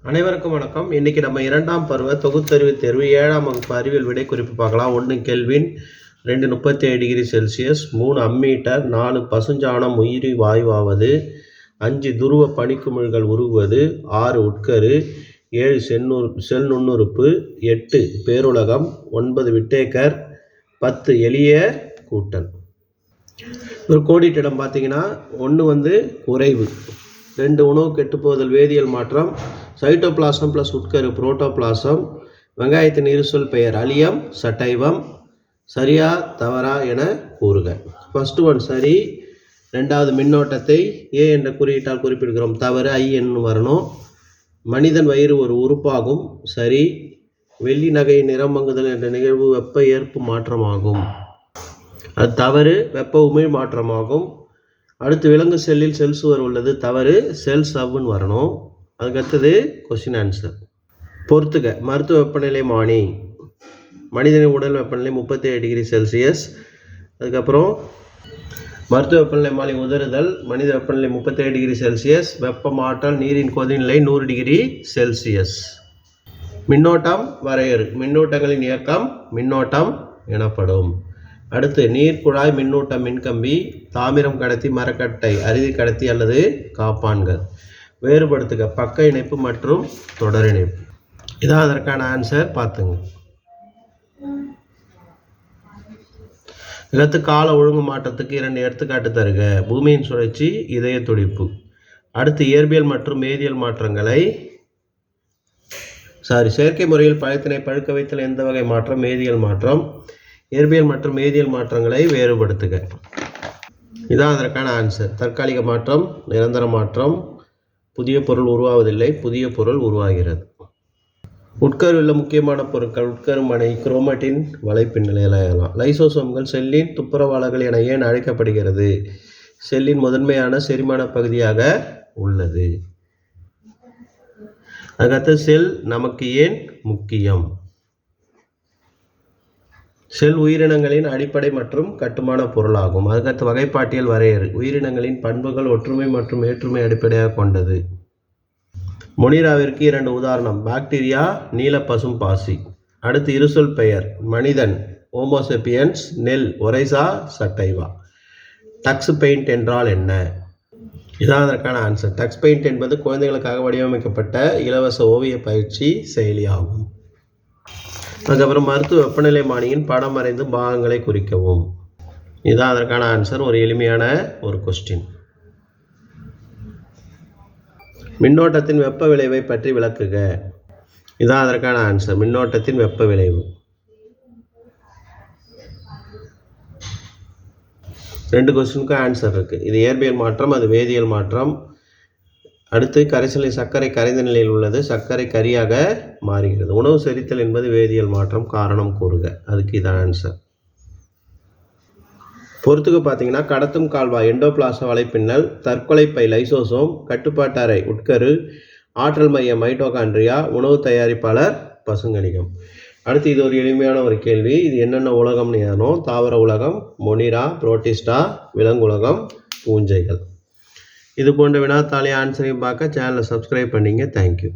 அனைவருக்கும் வணக்கம். இன்றைக்கி நம்ம 2ஆம் பருவ தொகுத்தறிவு தேர்வு 7ஆம் வகுப்பு அறிவியல் விடை குறிப்பு பார்க்கலாம். 1 கெல்வின், 2 37 டிகிரி செல்சியஸ், 3 அம்மீட்டர், 4 பசுஞ்சாணம் உயிரி வாயுவாவது, 5 துருவ பனிக்குமிழ்கள் உருகுவது, 6 உட்கரு, 7 செல் நுண்ணுறுப்பு, 8 பேருலகம், 9 விட்டேக்கர், 10 எளிய கூட்டல். ஒரு கோடிட்டிடம் பார்த்தீங்கன்னா 1 குறைவு, 2 உணவு கெட்டுப்போதல் வேதியியல் மாற்றம், சைட்டோபிளாசம் ப்ளஸ் உட்கரு புரோட்டோபிளாசம், வெங்காயத்தின் இருசொல் பெயர் அலியம் சட்டைவம், சரியா தவறா என கூறுக. ஃபர்ஸ்ட் ஒன் சரி, ரெண்டாவது மின்னோட்டத்தை ஏ என்ற குறியீட்டால் குறிப்பிடுகிறோம், தவறு ஐ என்று வரணும். மனிதன் வயிறு ஒரு உறுப்பாகும், சரி. வெள்ளி நகை நிறமங்குதல் என்ற நிகழ்வு வெப்ப ஏற்பு மாற்றமாகும், அது தவறு. வெப்ப உமிழ் மாற்றமாகும். அடுத்து விலங்கு செல்லில் செல் சுவர் உள்ளது, தவறு. செல் சவ்வுன்னு வரணும். அதுக்கடுத்தது கொஸ்டின் ஆன்சர். பொறுத்துக. மருத்துவ வெப்பநிலை மானி, மனிதனின் உடல் வெப்பநிலை 37 டிகிரி செல்சியஸ். அதுக்கப்புறம் மருத்துவ வெப்பநிலை மானி உதறுதல், மனித வெப்பநிலை 37 டிகிரி செல்சியஸ். வெப்பமாற்றல் நீரின் கொதிநிலை 100 டிகிரி செல்சியஸ். மின்னோட்டம் வரையறு, மின்னூட்டங்களின் இயக்கம் மின்னோட்டம் எனப்படும். அடுத்து நீர் குழாய், மின்னூட்டம், மின்கம்பி, தாமிரம் கடத்தி, மரக்கட்டை, அரிதி கடத்தி அல்லது காப்பான்கள். வேறுபடுத்துக. பக்க இணைப்பு மற்றும் தொடர் இணைப்பு. இதான் அதற்கான ஆன்சர். பார்த்துங்க. அடுத்து கால ஒழுங்கு மாற்றத்துக்கு 2 எடுத்துக்காட்டு தருக. பூமியின் சுழற்சி, இதய துடிப்பு. அடுத்து இயற்பியல் மற்றும் வேதியியல் மாற்றங்களை செயற்கை முறையில் பழத்தினை பழுக்க வைத்தல் எந்த வகை மாற்றம்? வேதியியல் மாற்றம். இயற்பியல் மற்றும் வேதியியல் மாற்றங்களை வேறுபடுத்துக. இதான் அதற்கான ஆன்சர். தற்காலிக மாற்றம், நிரந்தர மாற்றம், புதிய பொருள் உருவாவதில்லை, புதிய பொருள் உருவாகிறது. உட்கருவில் முக்கியமான பொருட்கள் உட்கருமனை, குரோமட்டின், வலைப்பின்னல் எல்லாம். லைசோசோம்கள் செல்லின் துப்புரவாளர்கள் என ஏன் அழைக்கப்படுகிறது? செல்லின் முதன்மையான செரிமான பகுதியாக உள்ளது. அதுக்கடுத்து செல் நமக்கு ஏன் முக்கியம்? செல் உயிரினங்களின் அடிப்படை மற்றும் கட்டுமான பொருளாகும். அதுக்கடுத்து வகைப்பாட்டியல் வரையறு. உயிரினங்களின் பண்புகள் ஒற்றுமை மற்றும் வேற்றுமை அடிப்படையாக கொண்டது. மொனிராவிற்கு 2 உதாரணம், பாக்டீரியா, நீல பசும் பாசி. அடுத்து இருசொல் பெயர், மனிதன் ஹோமோசெபியன்ஸ், நெல் ஒரைசா சட்டைவா. டக்ஸ் பெயிண்ட் என்றால் என்ன? இதான் அதற்கான ஆன்சர். டக்ஸ் பெயிண்ட் என்பது குழந்தைகளுக்காக வடிவமைக்கப்பட்ட இலவச ஓவிய பயிற்சி செயலி ஆகும். அதுக்கப்புறம் மருத்துவ வெப்பநிலை மானியின் படம் வரைந்து பாகங்களை குறிக்கவும். இதுதான் அதற்கான ஆன்சர். ஒரு எளிமையான ஒரு கொஸ்டின். மின்னோட்டத்தின் வெப்ப விளைவை பற்றி விளக்குக. இதுதான் அதற்கான ஆன்சர். மின்னோட்டத்தின் வெப்ப விளைவு. 2 கொஸ்டினுக்கும் ஆன்சர் இருக்குது. இது இயற்பியல் மாற்றம், அது வேதியியல் மாற்றம். அடுத்து கரைசலில் சர்க்கரை கரைந்த நிலையில் உள்ளது, சர்க்கரை கரியாக மாறுகிறது. உணவு செரித்தல் என்பது வேதியியல் மாற்றம், காரணம் கூறுக. அதுக்கு இதான் ஆன்சர். பொறுத்துக்கு பார்த்தீங்கன்னா கடத்தும் கால்வாய் எண்டோபிளாசம் வலைப்பின்னல், தற்கொலை பை லைசோசோம், கட்டுப்பாட்டு அறை உட்கரு, ஆற்றல் மையம் மைட்டோகாண்ட்ரியா, உணவு தயாரிப்பாளர் பசுங்கணிகம். அடுத்து இது ஒரு எளிமையான ஒரு கேள்வி. இது என்னென்ன உலகம்னு ஏறணும்? தாவர உலகம் மொனிரா, புரோட்டிஸ்டா, விலங்குலகம் பூஞ்சைகள். இது போன்ற வினாத்தாளி ஆன்சரையும் பார்க்க சேனலை சப்ஸ்கிரைப் பண்ணிங்க. தேங்க்யூ.